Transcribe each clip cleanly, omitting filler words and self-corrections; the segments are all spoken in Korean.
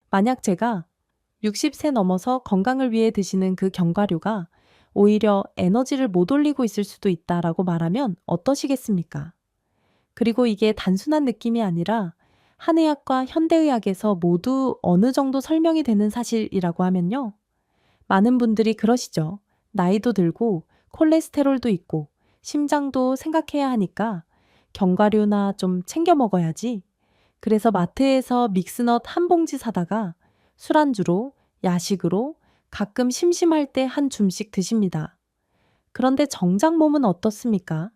만약 제가 60세 넘어서 건강을 위해 드시는 그 견과류가 오히려 에너지를 못 올리고 있을 수도 있다라고 말하면 어떠시겠습니까? 그리고 이게 단순한 느낌이 아니라 한의학과 현대의학에서 모두 어느 정도 설명이 되는 사실이라고 하면요. 많은 분들이 그러시죠. 나이도 들고 콜레스테롤도 있고 심장도 생각해야 하니까 견과류나 좀 챙겨 먹어야지. 그래서 마트에서 믹스넛 한 봉지 사다가 술안주로, 야식으로, 가끔 심심할 때 한 줌씩 드십니다. 그런데 정작 몸은 어떻습니까?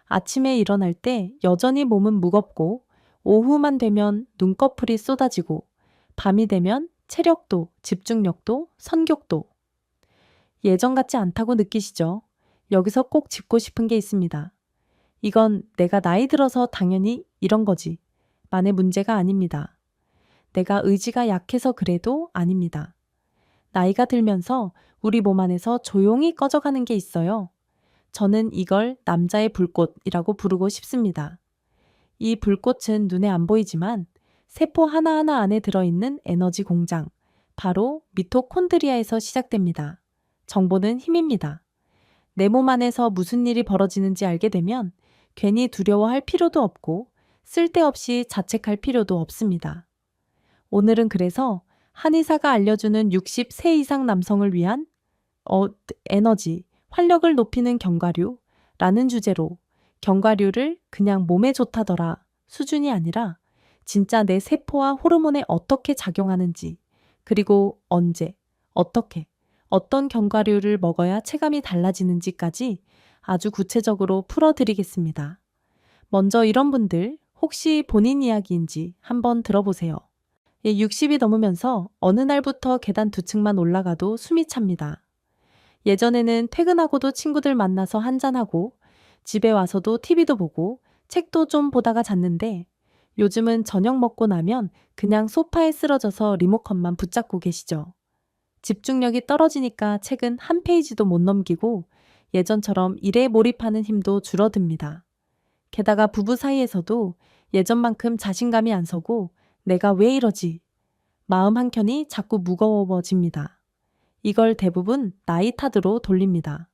아침에 일어날 때 여전히 몸은 무겁고 오후만 되면 눈꺼풀이 쏟아지고 밤이 되면 체력도, 집중력도, 선격도 예전 같지 않다고 느끼시죠? 여기서 꼭 짚고 싶은 게 있습니다. 이건 내가 나이 들어서 당연히 이런 거지 만의 문제가 아닙니다. 내가 의지가 약해서 그래도 아닙니다. 나이가 들면서 우리 몸 안에서 조용히 꺼져가는 게 있어요. 저는 이걸 남자의 불꽃이라고 부르고 싶습니다. 이 불꽃은 눈에 안 보이지만 세포 하나하나 안에 들어있는 에너지 공장, 바로 미토콘드리아에서 시작됩니다. 정보는 힘입니다. 내 몸 안에서 무슨 일이 벌어지는지 알게 되면 괜히 두려워할 필요도 없고 쓸데없이 자책할 필요도 없습니다. 오늘은 그래서 한의사가 알려주는 60세 이상 남성을 위한 에너지, 활력을 높이는 견과류라는 주제로 견과류를 그냥 몸에 좋다더라 수준이 아니라 진짜 내 세포와 호르몬에 어떻게 작용하는지, 그리고 언제, 어떻게, 어떤 견과류를 먹어야 체감이 달라지는지까지 아주 구체적으로 풀어드리겠습니다. 먼저 이런 분들 혹시 본인 이야기인지 한번 들어보세요. 60이 넘으면서 어느 날부터 계단 2층만 올라가도 숨이 찹니다. 예전에는 퇴근하고도 친구들 만나서 한잔하고 집에 와서도 TV도 보고 책도 좀 보다가 잤는데 요즘은 저녁 먹고 나면 그냥 소파에 쓰러져서 리모컨만 붙잡고 계시죠. 집중력이 떨어지니까 책은 한 페이지도 못 넘기고 예전처럼 일에 몰입하는 힘도 줄어듭니다. 게다가 부부 사이에서도 예전만큼 자신감이 안 서고 내가 왜 이러지? 마음 한켠이 자꾸 무거워집니다. 이걸 대부분 나이 탓으로 돌립니다.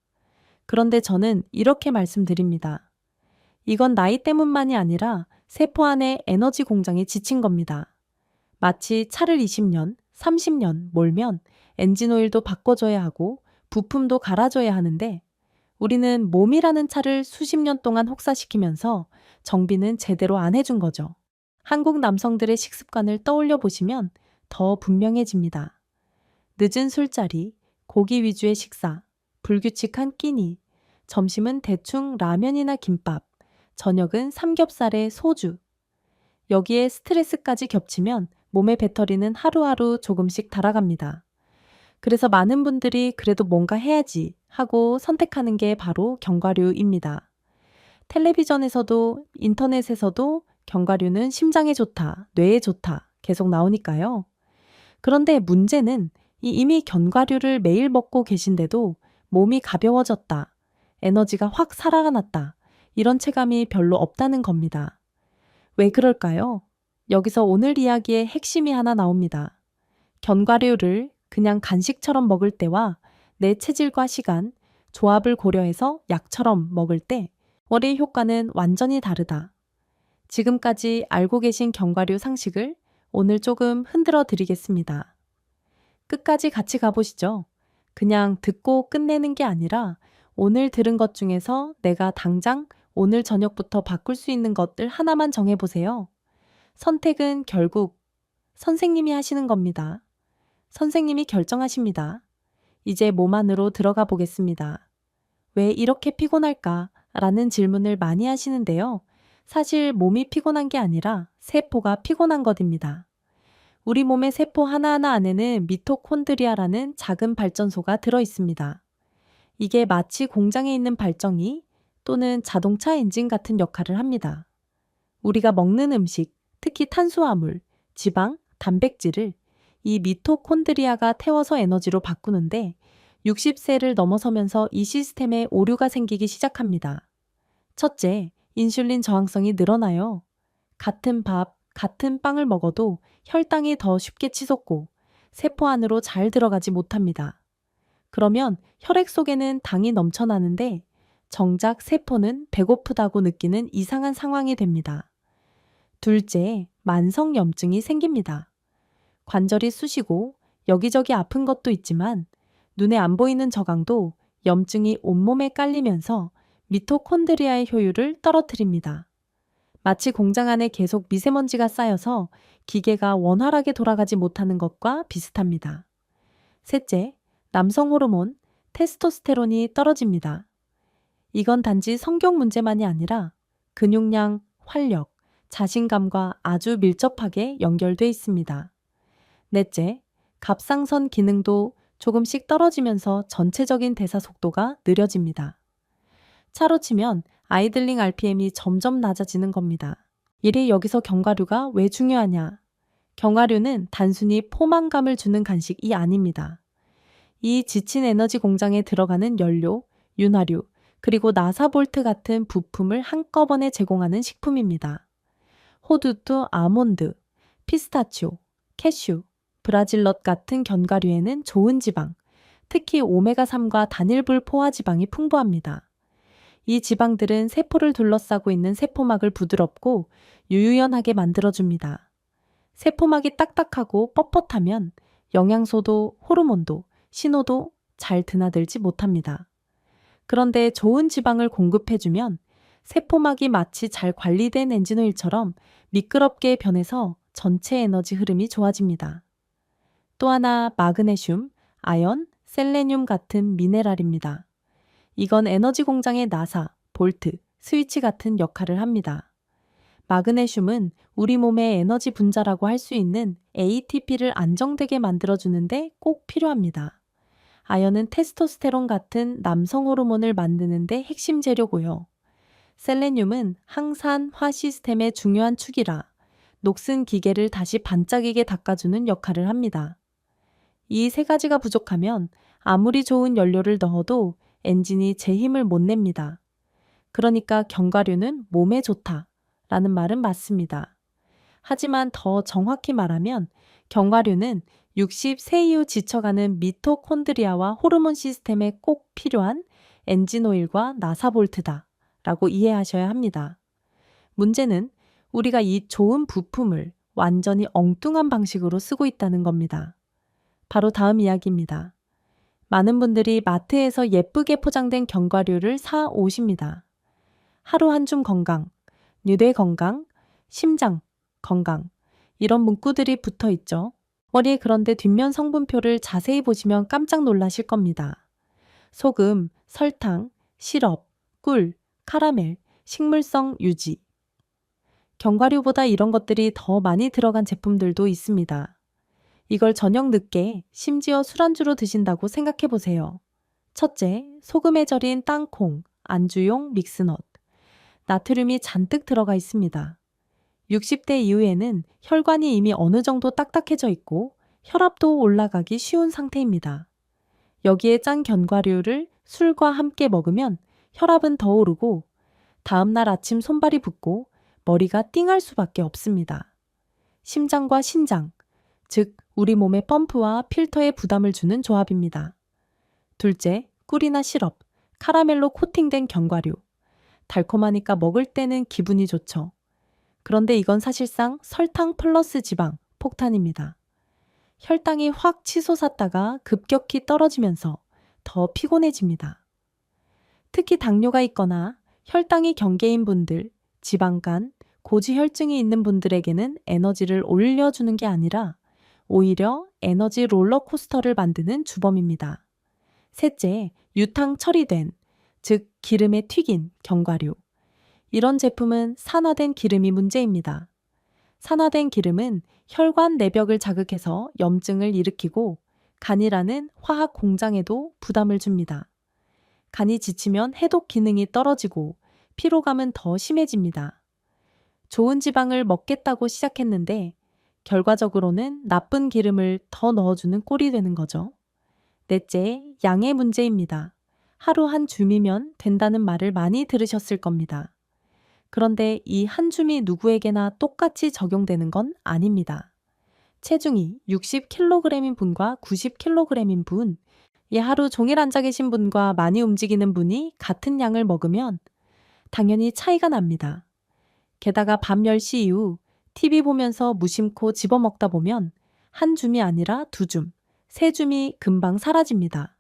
그런데 저는 이렇게 말씀드립니다. 이건 나이 때문만이 아니라 세포 안에 에너지 공장이 지친 겁니다. 마치 차를 20년, 30년 몰면 엔진오일도 바꿔줘야 하고 부품도 갈아줘야 하는데 우리는 몸이라는 차를 수십 년 동안 혹사시키면서 정비는 제대로 안 해준 거죠. 한국 남성들의 식습관을 떠올려 보시면 더 분명해집니다. 늦은 술자리, 고기 위주의 식사, 불규칙한 끼니, 점심은 대충 라면이나 김밥, 저녁은 삼겹살에 소주. 여기에 스트레스까지 겹치면 몸의 배터리는 하루하루 조금씩 닳아갑니다. 그래서 많은 분들이 그래도 뭔가 해야지 하고 선택하는 게 바로 견과류입니다. 텔레비전에서도 인터넷에서도 견과류는 심장에 좋다, 뇌에 좋다 계속 나오니까요. 그런데 문제는 이미 견과류를 매일 먹고 계신데도 몸이 가벼워졌다, 에너지가 확 살아났다, 이런 체감이 별로 없다는 겁니다. 왜 그럴까요? 여기서 오늘 이야기의 핵심이 하나 나옵니다. 견과류를 그냥 간식처럼 먹을 때와 내 체질과 시간, 조합을 고려해서 약처럼 먹을 때 월의 효과는 완전히 다르다. 지금까지 알고 계신 견과류 상식을 오늘 조금 흔들어 드리겠습니다. 끝까지 같이 가보시죠. 그냥 듣고 끝내는 게 아니라 오늘 들은 것 중에서 내가 당장 오늘 저녁부터 바꿀 수 있는 것들 하나만 정해보세요. 선택은 결국 선생님이 하시는 겁니다. 선생님이 결정하십니다. 이제 몸 안으로 들어가 보겠습니다. 왜 이렇게 피곤할까? 라는 질문을 많이 하시는데요. 사실 몸이 피곤한 게 아니라 세포가 피곤한 것입니다. 우리 몸의 세포 하나하나 안에는 미토콘드리아라는 작은 발전소가 들어 있습니다. 이게 마치 공장에 있는 발전기 또는 자동차 엔진 같은 역할을 합니다. 우리가 먹는 음식, 특히 탄수화물, 지방, 단백질을 이 미토콘드리아가 태워서 에너지로 바꾸는데 60세를 넘어서면서 이 시스템에 오류가 생기기 시작합니다. 첫째, 인슐린 저항성이 늘어나요. 같은 밥, 같은 빵을 먹어도 혈당이 더 쉽게 치솟고 세포 안으로 잘 들어가지 못합니다. 그러면 혈액 속에는 당이 넘쳐나는데 정작 세포는 배고프다고 느끼는 이상한 상황이 됩니다. 둘째, 만성염증이 생깁니다. 관절이 쑤시고 여기저기 아픈 것도 있지만 눈에 안 보이는 저강도 염증이 온몸에 깔리면서 미토콘드리아의 효율을 떨어뜨립니다. 마치 공장 안에 계속 미세먼지가 쌓여서 기계가 원활하게 돌아가지 못하는 것과 비슷합니다. 셋째, 남성 호르몬, 테스토스테론이 떨어집니다. 이건 단지 성격 문제만이 아니라 근육량, 활력, 자신감과 아주 밀접하게 연결돼 있습니다. 넷째, 갑상선 기능도 조금씩 떨어지면서 전체적인 대사 속도가 느려집니다. 차로 치면 아이들링 RPM이 점점 낮아지는 겁니다. 이리 여기서 견과류가 왜 중요하냐? 견과류는 단순히 포만감을 주는 간식이 아닙니다. 이 지친 에너지 공장에 들어가는 연료, 윤활유, 그리고 나사볼트 같은 부품을 한꺼번에 제공하는 식품입니다. 호두두, 아몬드, 피스타치오, 캐슈, 브라질넛 같은 견과류에는 좋은 지방, 특히 오메가3과 단일불 포화지방이 풍부합니다. 이 지방들은 세포를 둘러싸고 있는 세포막을 부드럽고 유유연하게 만들어줍니다. 세포막이 딱딱하고 뻣뻣하면 영양소도 호르몬도 신호도 잘 드나들지 못합니다. 그런데 좋은 지방을 공급해주면 세포막이 마치 잘 관리된 엔진오일처럼 미끄럽게 변해서 전체 에너지 흐름이 좋아집니다. 또 하나 마그네슘, 아연, 셀레늄 같은 미네랄입니다. 이건 에너지 공장의 나사, 볼트, 스위치 같은 역할을 합니다. 마그네슘은 우리 몸의 에너지 분자라고 할 수 있는 ATP를 안정되게 만들어주는데 꼭 필요합니다. 아연은 테스토스테론 같은 남성 호르몬을 만드는데 핵심 재료고요. 셀레늄은 항산화 시스템의 중요한 축이라 녹슨 기계를 다시 반짝이게 닦아주는 역할을 합니다. 이 세 가지가 부족하면 아무리 좋은 연료를 넣어도 엔진이 제 힘을 못 냅니다. 그러니까 견과류는 몸에 좋다라는 말은 맞습니다. 하지만 더 정확히 말하면 견과류는 60세 이후 지쳐가는 미토콘드리아와 호르몬 시스템에 꼭 필요한 엔진오일과 나사볼트다 라고 이해하셔야 합니다. 문제는 우리가 이 좋은 부품을 완전히 엉뚱한 방식으로 쓰고 있다는 겁니다. 바로 다음 이야기입니다. 많은 분들이 마트에서 예쁘게 포장된 견과류를 사 오십니다. 하루 한 줌 건강, 뇌 건강, 심장 건강 이런 문구들이 붙어 있죠. 그런데 뒷면 성분표를 자세히 보시면 깜짝 놀라실 겁니다. 소금, 설탕, 시럽, 꿀, 카라멜, 식물성 유지. 견과류보다 이런 것들이 더 많이 들어간 제품들도 있습니다. 이걸 저녁 늦게 심지어 술안주로 드신다고 생각해 보세요. 첫째, 소금에 절인 땅콩, 안주용 믹스넛. 나트륨이 잔뜩 들어가 있습니다. 60대 이후에는 혈관이 이미 어느 정도 딱딱해져 있고 혈압도 올라가기 쉬운 상태입니다. 여기에 짠 견과류를 술과 함께 먹으면 혈압은 더 오르고 다음날 아침 손발이 붓고 머리가 띵할 수밖에 없습니다. 심장과 신장, 즉 우리 몸의 펌프와 필터에 부담을 주는 조합입니다. 둘째, 꿀이나 시럽, 카라멜로 코팅된 견과류. 달콤하니까 먹을 때는 기분이 좋죠. 그런데 이건 사실상 설탕 플러스 지방, 폭탄입니다. 혈당이 확 치솟았다가 급격히 떨어지면서 더 피곤해집니다. 특히 당뇨가 있거나 혈당이 경계인 분들, 지방간, 고지혈증이 있는 분들에게는 에너지를 올려주는 게 아니라 오히려 에너지 롤러코스터를 만드는 주범입니다. 셋째, 유탕 처리된, 즉 기름에 튀긴 견과류. 이런 제품은 산화된 기름이 문제입니다. 산화된 기름은 혈관 내벽을 자극해서 염증을 일으키고 간이라는 화학 공장에도 부담을 줍니다. 간이 지치면 해독 기능이 떨어지고 피로감은 더 심해집니다. 좋은 지방을 먹겠다고 시작했는데 결과적으로는 나쁜 기름을 더 넣어주는 꼴이 되는 거죠. 넷째, 양의 문제입니다. 하루 한 줌이면 된다는 말을 많이 들으셨을 겁니다. 그런데 이 한 줌이 누구에게나 똑같이 적용되는 건 아닙니다. 체중이 60kg인 분과 90kg인 분, 하루 종일 앉아 계신 분과 많이 움직이는 분이 같은 양을 먹으면 당연히 차이가 납니다. 게다가 밤 10시 이후 TV 보면서 무심코 집어먹다 보면 한 줌이 아니라 두 줌, 세 줌이 금방 사라집니다.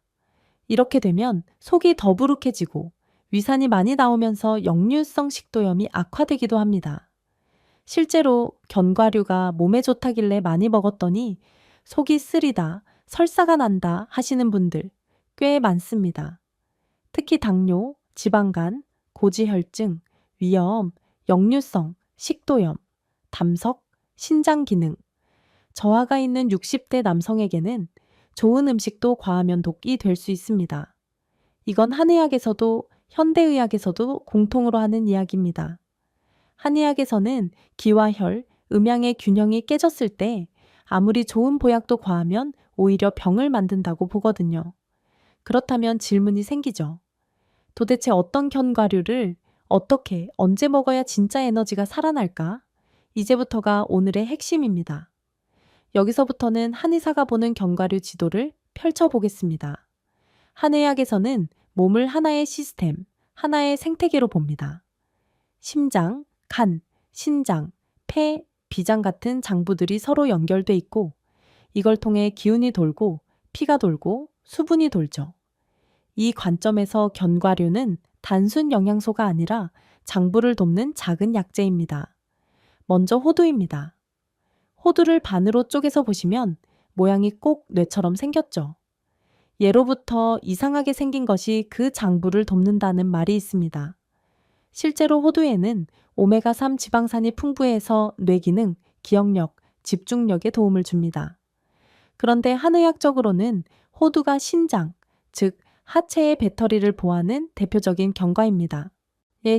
이렇게 되면 속이 더부룩해지고 위산이 많이 나오면서 역류성 식도염이 악화되기도 합니다. 실제로 견과류가 몸에 좋다길래 많이 먹었더니 속이 쓰리다, 설사가 난다 하시는 분들 꽤 많습니다. 특히 당뇨, 지방간, 고지혈증, 위염, 역류성, 식도염, 담석, 신장 기능, 저하가 있는 60대 남성에게는 좋은 음식도 과하면 독이 될 수 있습니다. 이건 한의학에서도 현대의학에서도 공통으로 하는 이야기입니다. 한의학에서는 기와 혈, 음양의 균형이 깨졌을 때 아무리 좋은 보약도 과하면 오히려 병을 만든다고 보거든요. 그렇다면 질문이 생기죠. 도대체 어떤 견과류를 어떻게, 언제 먹어야 진짜 에너지가 살아날까? 이제부터가 오늘의 핵심입니다. 여기서부터는 한의사가 보는 견과류 지도를 펼쳐보겠습니다. 한의학에서는 몸을 하나의 시스템, 하나의 생태계로 봅니다. 심장, 간, 신장, 폐, 비장 같은 장부들이 서로 연결돼 있고 이걸 통해 기운이 돌고 피가 돌고 수분이 돌죠. 이 관점에서 견과류는 단순 영양소가 아니라 장부를 돕는 작은 약재입니다. 먼저 호두입니다. 호두를 반으로 쪼개서 보시면 모양이 꼭 뇌처럼 생겼죠. 예로부터 이상하게 생긴 것이 그 장부를 돕는다는 말이 있습니다. 실제로 호두에는 오메가3 지방산이 풍부해서 뇌기능, 기억력, 집중력에 도움을 줍니다. 그런데 한의학적으로는 호두가 신장, 즉 하체의 배터리를 보하는 대표적인 견과입니다.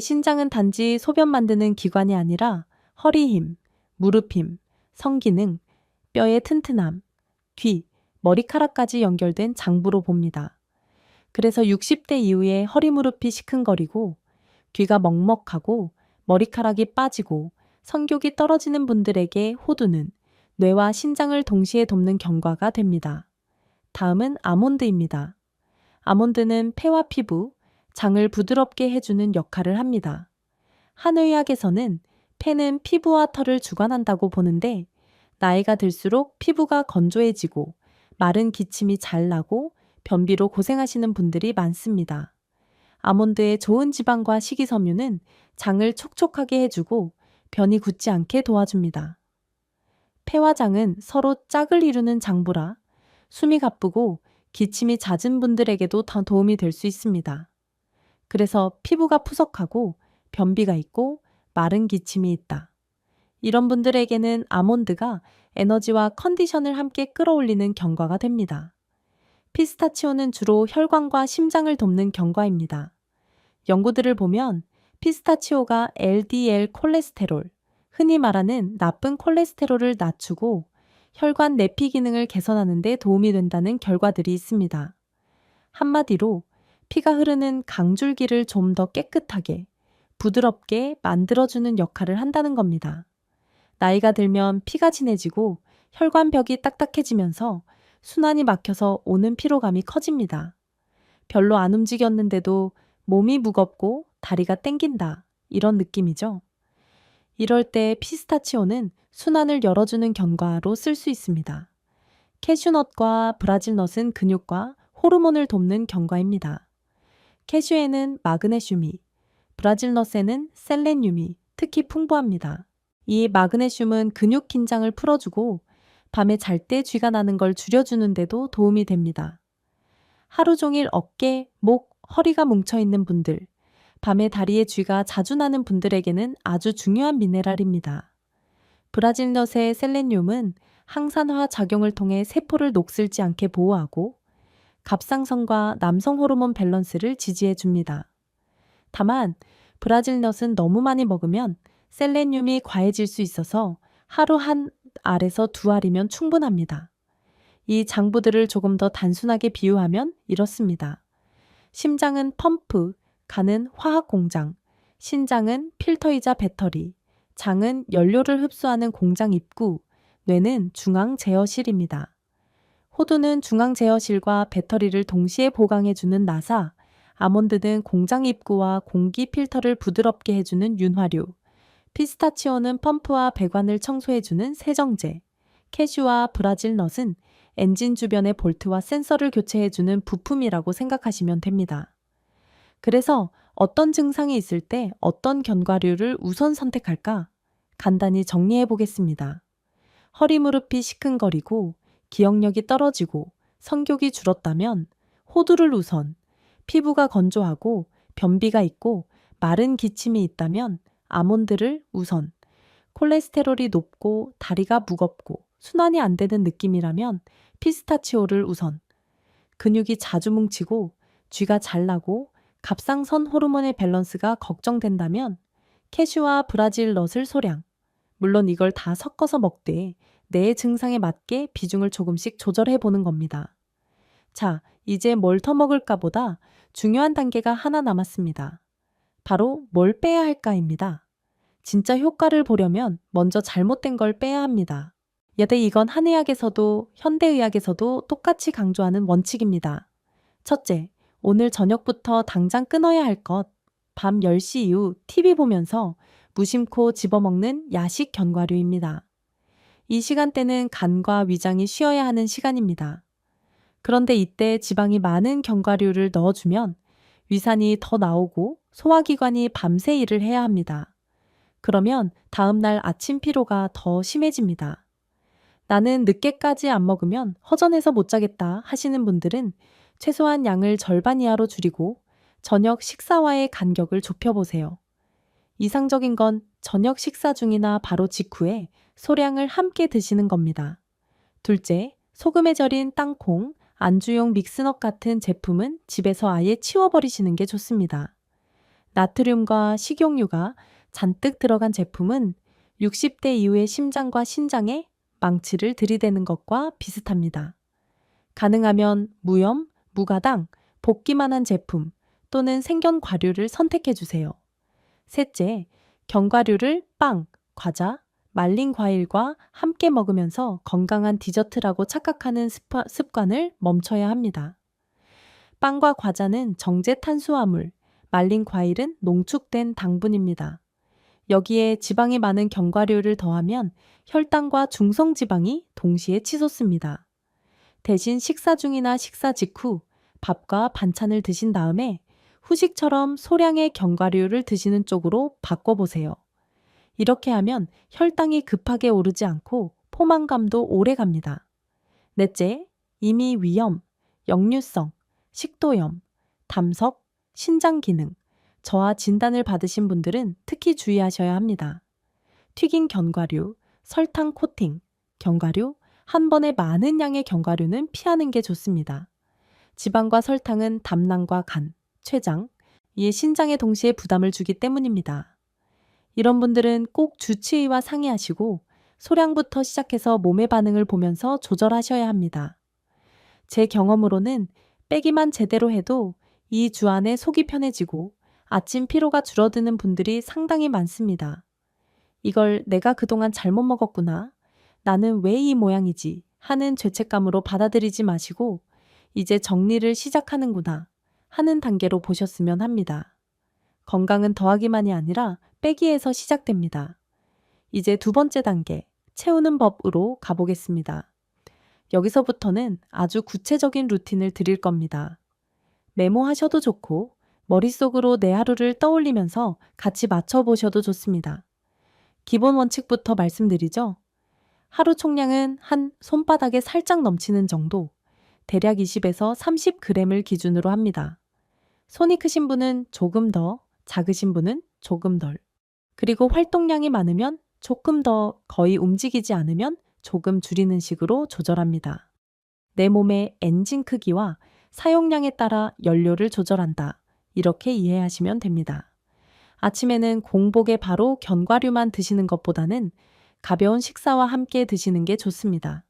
신장은 단지 소변 만드는 기관이 아니라 허리 힘, 무릎 힘, 성기능, 뼈의 튼튼함, 귀, 머리카락까지 연결된 장부로 봅니다. 그래서 60대 이후에 허리 무릎이 시큰거리고 귀가 먹먹하고 머리카락이 빠지고 성욕이 떨어지는 분들에게 호두는 뇌와 신장을 동시에 돕는 견과가 됩니다. 다음은 아몬드입니다. 아몬드는 폐와 피부, 장을 부드럽게 해주는 역할을 합니다. 한의학에서는 폐는 피부와 털을 주관한다고 보는데 나이가 들수록 피부가 건조해지고 마른 기침이 잘 나고 변비로 고생하시는 분들이 많습니다. 아몬드의 좋은 지방과 식이섬유는 장을 촉촉하게 해주고 변이 굳지 않게 도와줍니다. 폐와 장은 서로 짝을 이루는 장부라 숨이 가쁘고 기침이 잦은 분들에게도 더 도움이 될 수 있습니다. 그래서 피부가 푸석하고 변비가 있고 마른 기침이 있다. 이런 분들에게는 아몬드가 에너지와 컨디션을 함께 끌어올리는 견과가 됩니다. 피스타치오는 주로 혈관과 심장을 돕는 견과입니다. 연구들을 보면 피스타치오가 LDL 콜레스테롤, 흔히 말하는 나쁜 콜레스테롤을 낮추고 혈관 내피 기능을 개선하는 데 도움이 된다는 결과들이 있습니다. 한마디로 피가 흐르는 강줄기를 좀 더 깨끗하게, 부드럽게 만들어주는 역할을 한다는 겁니다. 나이가 들면 피가 진해지고 혈관벽이 딱딱해지면서 순환이 막혀서 오는 피로감이 커집니다. 별로 안 움직였는데도 몸이 무겁고 다리가 땡긴다. 이런 느낌이죠. 이럴 때 피스타치오는 순환을 열어주는 견과로 쓸 수 있습니다. 캐슈넛과 브라질넛은 근육과 호르몬을 돕는 견과입니다. 캐슈에는 마그네슘이, 브라질넛에는 셀레늄이 특히 풍부합니다. 이 마그네슘은 근육 긴장을 풀어주고 밤에 잘 때 쥐가 나는 걸 줄여주는 데도 도움이 됩니다. 하루 종일 어깨, 목, 허리가 뭉쳐있는 분들, 밤에 다리에 쥐가 자주 나는 분들에게는 아주 중요한 미네랄입니다. 브라질넛의 셀레늄은 항산화 작용을 통해 세포를 녹슬지 않게 보호하고 갑상선과 남성 호르몬 밸런스를 지지해 줍니다. 다만 브라질넛은 너무 많이 먹으면 셀레늄이 과해질 수 있어서 하루 한 알에서 두 알이면 충분합니다. 이 장부들을 조금 더 단순하게 비유하면 이렇습니다. 심장은 펌프, 간은 화학 공장, 신장은 필터이자 배터리, 장은 연료를 흡수하는 공장 입구, 뇌는 중앙 제어실입니다. 호두는 중앙 제어실과 배터리를 동시에 보강해주는 나사, 아몬드는 공장 입구와 공기 필터를 부드럽게 해주는 윤활유, 피스타치오는 펌프와 배관을 청소해주는 세정제, 캐슈와 브라질 넛은 엔진 주변의 볼트와 센서를 교체해주는 부품이라고 생각하시면 됩니다. 그래서 어떤 증상이 있을 때 어떤 견과류를 우선 선택할까? 간단히 정리해 보겠습니다. 허리 무릎이 시큰거리고 기억력이 떨어지고 성욕이 줄었다면 호두를 우선, 피부가 건조하고 변비가 있고 마른 기침이 있다면 아몬드를 우선, 콜레스테롤이 높고 다리가 무겁고 순환이 안 되는 느낌이라면 피스타치오를 우선, 근육이 자주 뭉치고 쥐가 잘 나고 갑상선 호르몬의 밸런스가 걱정된다면 캐슈와 브라질 넛을 소량, 물론 이걸 다 섞어서 먹되 내 증상에 맞게 비중을 조금씩 조절해 보는 겁니다. 자, 이제 뭘 더 먹을까 보다 중요한 단계가 하나 남았습니다. 바로 뭘 빼야 할까입니다. 진짜 효과를 보려면 먼저 잘못된 걸 빼야 합니다. 여태 이건 한의학에서도 현대의학에서도 똑같이 강조하는 원칙입니다. 첫째, 오늘 저녁부터 당장 끊어야 할 것. 밤 10시 이후 TV 보면서 무심코 집어먹는 야식 견과류입니다. 이 시간대는 간과 위장이 쉬어야 하는 시간입니다. 그런데 이때 지방이 많은 견과류를 넣어주면 위산이 더 나오고 소화기관이 밤새 일을 해야 합니다. 그러면 다음날 아침 피로가 더 심해집니다. 나는 늦게까지 안 먹으면 허전해서 못 자겠다 하시는 분들은 최소한 양을 절반 이하로 줄이고 저녁 식사와의 간격을 좁혀보세요. 이상적인 건 저녁 식사 중이나 바로 직후에 소량을 함께 드시는 겁니다. 둘째, 소금에 절인 땅콩, 안주용 믹스넛 같은 제품은 집에서 아예 치워버리시는 게 좋습니다. 나트륨과 식용유가 잔뜩 들어간 제품은 60대 이후의 심장과 신장에 망치를 들이대는 것과 비슷합니다. 가능하면 무염, 무가당, 볶기만 한 제품 또는 생견 과류를 선택해 주세요. 셋째, 견과류를 빵, 과자, 말린 과일과 함께 먹으면서 건강한 디저트라고 착각하는 습관을 멈춰야 합니다. 빵과 과자는 정제 탄수화물, 말린 과일은 농축된 당분입니다. 여기에 지방이 많은 견과류를 더하면 혈당과 중성지방이 동시에 치솟습니다. 대신 식사 중이나 식사 직후 밥과 반찬을 드신 다음에 후식처럼 소량의 견과류를 드시는 쪽으로 바꿔보세요. 이렇게 하면 혈당이 급하게 오르지 않고 포만감도 오래 갑니다. 넷째, 이미 위염, 역류성, 식도염, 담석, 신장 기능, 저하 진단을 받으신 분들은 특히 주의하셔야 합니다. 튀긴 견과류, 설탕 코팅, 견과류, 한 번에 많은 양의 견과류는 피하는 게 좋습니다. 지방과 설탕은 담낭과 간, 췌장, 이에 신장에 동시에 부담을 주기 때문입니다. 이런 분들은 꼭 주치의와 상의하시고 소량부터 시작해서 몸의 반응을 보면서 조절하셔야 합니다. 제 경험으로는 빼기만 제대로 해도 2주 안에 속이 편해지고 아침 피로가 줄어드는 분들이 상당히 많습니다. 이걸 내가 그동안 잘못 먹었구나, 나는 왜 이 모양이지 하는 죄책감으로 받아들이지 마시고 이제 정리를 시작하는구나 하는 단계로 보셨으면 합니다. 건강은 더하기만이 아니라 빼기에서 시작됩니다. 이제 두 번째 단계, 채우는 법으로 가보겠습니다. 여기서부터는 아주 구체적인 루틴을 드릴 겁니다. 메모하셔도 좋고 머릿속으로 내 하루를 떠올리면서 같이 맞춰보셔도 좋습니다. 기본 원칙부터 말씀드리죠. 하루 총량은 한 손바닥에 살짝 넘치는 정도, 대략 20에서 30g을 기준으로 합니다. 손이 크신 분은 조금 더, 작으신 분은 조금 덜. 그리고 활동량이 많으면 조금 더, 거의 움직이지 않으면 조금 줄이는 식으로 조절합니다. 내 몸의 엔진 크기와 사용량에 따라 연료를 조절한다. 이렇게 이해하시면 됩니다. 아침에는 공복에 바로 견과류만 드시는 것보다는 가벼운 식사와 함께 드시는 게 좋습니다.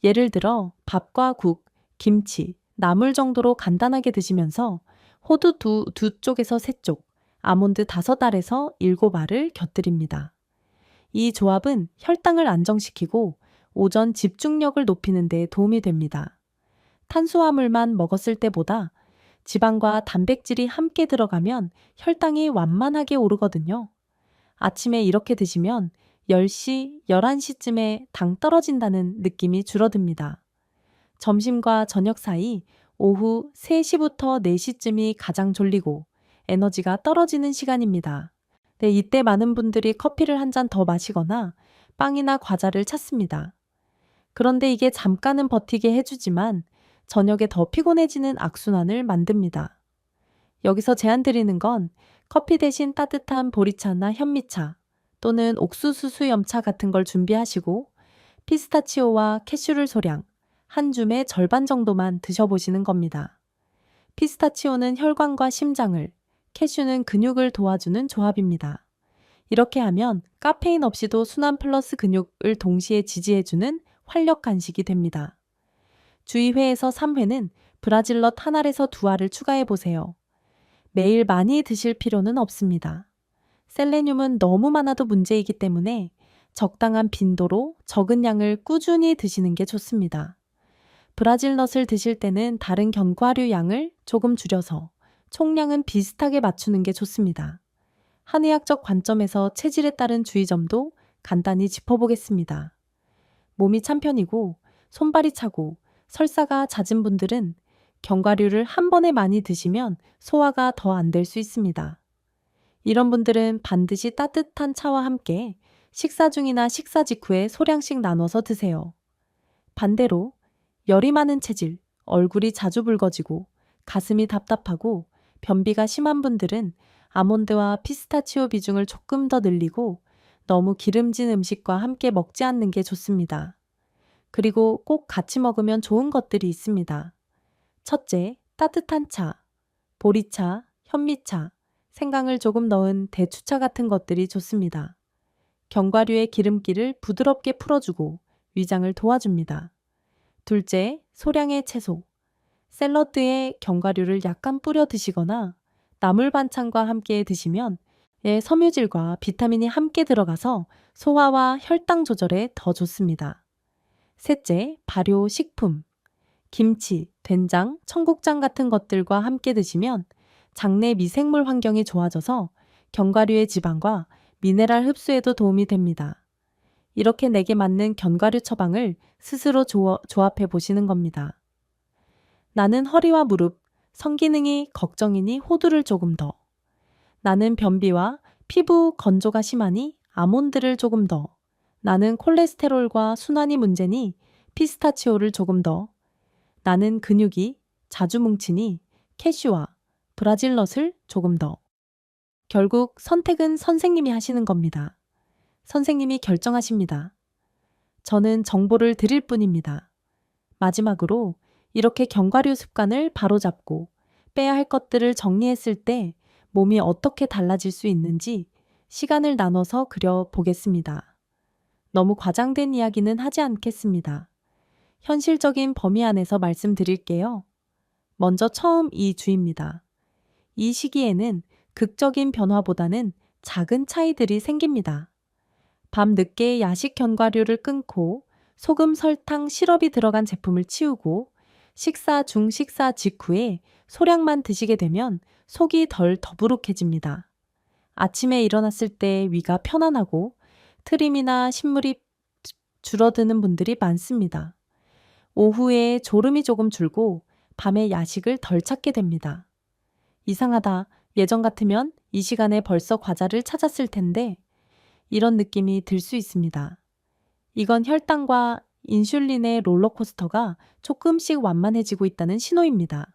예를 들어 밥과 국, 김치, 나물 정도로 간단하게 드시면서 호두 두 쪽에서 세 쪽, 아몬드 5알에서 7알을 곁들입니다. 이 조합은 혈당을 안정시키고 오전 집중력을 높이는 데 도움이 됩니다. 탄수화물만 먹었을 때보다 지방과 단백질이 함께 들어가면 혈당이 완만하게 오르거든요. 아침에 이렇게 드시면 10시, 11시쯤에 당 떨어진다는 느낌이 줄어듭니다. 점심과 저녁 사이 오후 3시부터 4시쯤이 가장 졸리고 에너지가 떨어지는 시간입니다. 네, 이때 많은 분들이 커피를 한 잔 더 마시거나 빵이나 과자를 찾습니다. 그런데 이게 잠깐은 버티게 해주지만 저녁에 더 피곤해지는 악순환을 만듭니다. 여기서 제안드리는 건 커피 대신 따뜻한 보리차나 현미차 또는 옥수수 수염차 같은 걸 준비하시고 피스타치오와 캐슈를 소량, 한 줌의 절반 정도만 드셔보시는 겁니다. 피스타치오는 혈관과 심장을, 캐슈는 근육을 도와주는 조합입니다. 이렇게 하면 카페인 없이도 순환 플러스 근육을 동시에 지지해주는 활력 간식이 됩니다. 주 2회에서 3회는 브라질넛 1알에서 2알을 추가해보세요. 매일 많이 드실 필요는 없습니다. 셀레늄은 너무 많아도 문제이기 때문에 적당한 빈도로 적은 양을 꾸준히 드시는 게 좋습니다. 브라질넛을 드실 때는 다른 견과류 양을 조금 줄여서 총량은 비슷하게 맞추는 게 좋습니다. 한의학적 관점에서 체질에 따른 주의점도 간단히 짚어보겠습니다. 몸이 찬 편이고 손발이 차고 설사가 잦은 분들은 견과류를 한 번에 많이 드시면 소화가 더 안 될 수 있습니다. 이런 분들은 반드시 따뜻한 차와 함께 식사 중이나 식사 직후에 소량씩 나눠서 드세요. 반대로 열이 많은 체질, 얼굴이 자주 붉어지고 가슴이 답답하고 변비가 심한 분들은 아몬드와 피스타치오 비중을 조금 더 늘리고 너무 기름진 음식과 함께 먹지 않는 게 좋습니다. 그리고 꼭 같이 먹으면 좋은 것들이 있습니다. 첫째, 따뜻한 차, 보리차, 현미차, 생강을 조금 넣은 대추차 같은 것들이 좋습니다. 견과류의 기름기를 부드럽게 풀어주고 위장을 도와줍니다. 둘째, 소량의 채소. 샐러드에 견과류를 약간 뿌려 드시거나 나물 반찬과 함께 드시면 섬유질과 비타민이 함께 들어가서 소화와 혈당 조절에 더 좋습니다. 셋째, 발효 식품. 김치, 된장, 청국장 같은 것들과 함께 드시면 장내 미생물 환경이 좋아져서 견과류의 지방과 미네랄 흡수에도 도움이 됩니다. 이렇게 내게 맞는 견과류 처방을 스스로 조합해 보시는 겁니다. 나는 허리와 무릎, 성기능이 걱정이니 호두를 조금 더. 나는 변비와 피부 건조가 심하니 아몬드를 조금 더. 나는 콜레스테롤과 순환이 문제니 피스타치오를 조금 더. 나는 근육이 자주 뭉치니 캐슈와 브라질넛을 조금 더. 결국 선택은 선생님이 하시는 겁니다. 선생님이 결정하십니다. 저는 정보를 드릴 뿐입니다. 마지막으로 이렇게 견과류 습관을 바로잡고 빼야 할 것들을 정리했을 때 몸이 어떻게 달라질 수 있는지 시간을 나눠서 그려보겠습니다. 너무 과장된 이야기는 하지 않겠습니다. 현실적인 범위 안에서 말씀드릴게요. 먼저 처음 이 주입니다. 이 시기에는 극적인 변화보다는 작은 차이들이 생깁니다. 밤 늦게 야식 견과류를 끊고 소금, 설탕, 시럽이 들어간 제품을 치우고 식사 중 식사 직후에 소량만 드시게 되면 속이 덜 더부룩해집니다. 아침에 일어났을 때 위가 편안하고 트림이나 신물이 줄어드는 분들이 많습니다. 오후에 졸음이 조금 줄고 밤에 야식을 덜 찾게 됩니다. 이상하다. 예전 같으면 이 시간에 벌써 과자를 찾았을 텐데 이런 느낌이 들 수 있습니다. 이건 혈당과 인슐린의 롤러코스터가 조금씩 완만해지고 있다는 신호입니다.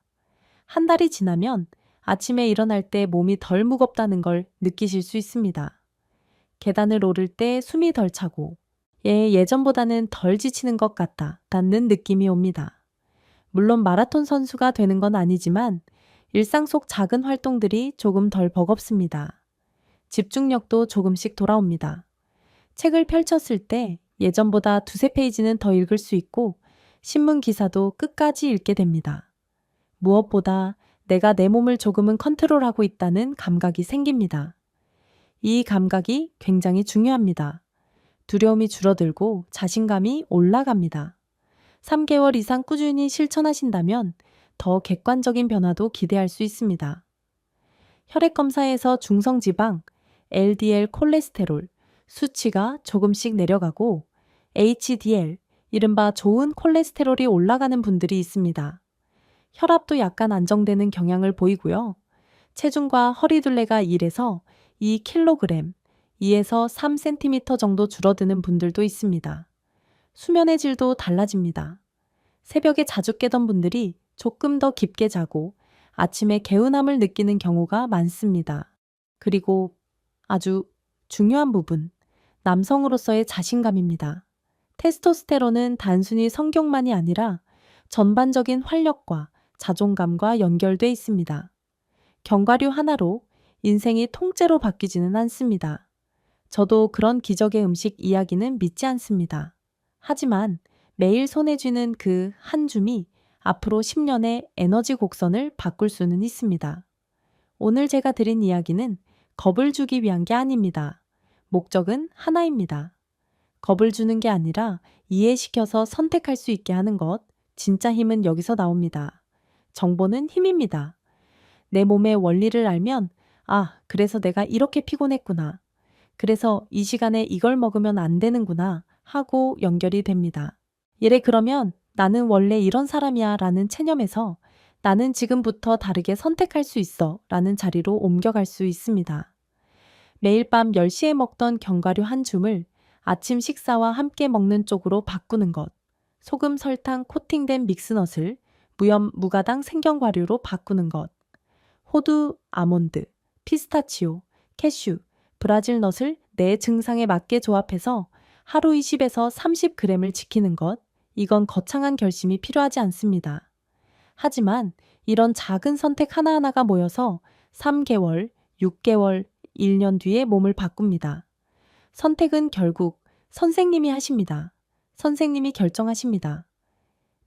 한 달이 지나면 아침에 일어날 때 몸이 덜 무겁다는 걸 느끼실 수 있습니다. 계단을 오를 때 숨이 덜 차고 예전보다는 덜 지치는 것 같다는 느낌이 옵니다. 물론 마라톤 선수가 되는 건 아니지만 일상 속 작은 활동들이 조금 덜 버겁습니다. 집중력도 조금씩 돌아옵니다. 책을 펼쳤을 때 예전보다 2-3페이지는 더 읽을 수 있고 신문 기사도 끝까지 읽게 됩니다. 무엇보다 내가 내 몸을 조금은 컨트롤하고 있다는 감각이 생깁니다. 이 감각이 굉장히 중요합니다. 두려움이 줄어들고 자신감이 올라갑니다. 3개월 이상 꾸준히 실천하신다면 더 객관적인 변화도 기대할 수 있습니다. 혈액 검사에서 중성지방, LDL 콜레스테롤 수치가 조금씩 내려가고 HDL, 이른바 좋은 콜레스테롤이 올라가는 분들이 있습니다. 혈압도 약간 안정되는 경향을 보이고요. 체중과 허리둘레가 1에서 2kg, 2에서 3cm 정도 줄어드는 분들도 있습니다. 수면의 질도 달라집니다. 새벽에 자주 깨던 분들이 조금 더 깊게 자고 아침에 개운함을 느끼는 경우가 많습니다. 그리고 아주 중요한 부분, 남성으로서의 자신감입니다. 테스토스테론은 단순히 성격만이 아니라 전반적인 활력과 자존감과 연결돼 있습니다. 견과류 하나로 인생이 통째로 바뀌지는 않습니다. 저도 그런 기적의 음식 이야기는 믿지 않습니다. 하지만 매일 손에 쥐는 그 한 줌이 앞으로 10년의 에너지 곡선을 바꿀 수는 있습니다. 오늘 제가 드린 이야기는 겁을 주기 위한 게 아닙니다. 목적은 하나입니다. 겁을 주는 게 아니라 이해시켜서 선택할 수 있게 하는 것, 진짜 힘은 여기서 나옵니다. 정보는 힘입니다. 내 몸의 원리를 알면, 아, 그래서 내가 이렇게 피곤했구나. 그래서 이 시간에 이걸 먹으면 안 되는구나 하고 연결이 됩니다. 예를 그러면 나는 원래 이런 사람이야 라는 체념에서 나는 지금부터 다르게 선택할 수 있어 라는 자리로 옮겨갈 수 있습니다. 매일 밤 10시에 먹던 견과류 한 줌을 아침 식사와 함께 먹는 쪽으로 바꾸는 것, 소금, 설탕 코팅된 믹스넛을 무염, 무가당 생견과류로 바꾸는 것, 호두, 아몬드, 피스타치오, 캐슈, 브라질 넛을 내 증상에 맞게 조합해서 하루 20에서 30g을 지키는 것, 이건 거창한 결심이 필요하지 않습니다. 하지만 이런 작은 선택 하나하나가 모여서 3개월, 6개월, 1년 뒤에 몸을 바꿉니다. 선택은 결국 선생님이 하십니다. 선생님이 결정하십니다.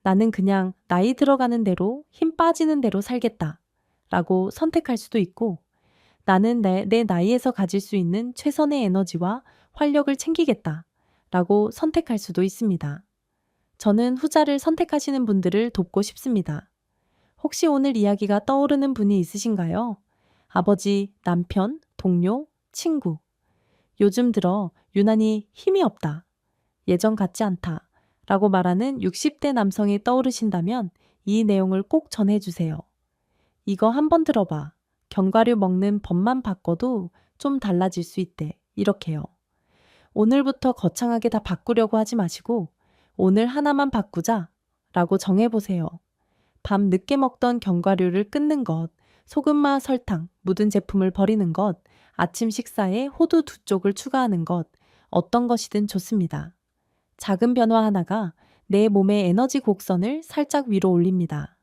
나는 그냥 나이 들어가는 대로 힘 빠지는 대로 살겠다 라고 선택할 수도 있고 나는 내 나이에서 가질 수 있는 최선의 에너지와 활력을 챙기겠다 라고 선택할 수도 있습니다. 저는 후자를 선택하시는 분들을 돕고 싶습니다. 혹시 오늘 이야기가 떠오르는 분이 있으신가요? 아버지, 남편, 동료, 친구. 요즘 들어 유난히 힘이 없다. 예전 같지 않다. 라고 말하는 60대 남성이 떠오르신다면 이 내용을 꼭 전해주세요. 이거 한번 들어봐. 견과류 먹는 법만 바꿔도 좀 달라질 수 있대. 이렇게요. 오늘부터 거창하게 다 바꾸려고 하지 마시고 오늘 하나만 바꾸자 라고 정해보세요. 밤 늦게 먹던 견과류를 끊는 것, 소금과 설탕, 묻은 제품을 버리는 것, 아침 식사에 호두 2쪽을 추가하는 것, 어떤 것이든 좋습니다. 작은 변화 하나가 내 몸의 에너지 곡선을 살짝 위로 올립니다.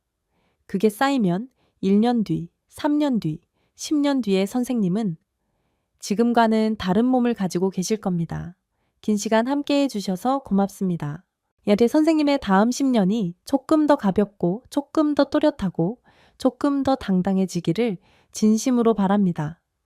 그게 쌓이면 1년 뒤, 3년 뒤, 10년 뒤에 선생님은 지금과는 다른 몸을 가지고 계실 겁니다. 긴 시간 함께 해주셔서 고맙습니다. 예대 선생님의 다음 10년이 조금 더 가볍고 조금 더 또렷하고 조금 더 당당해지기를 진심으로 바랍니다.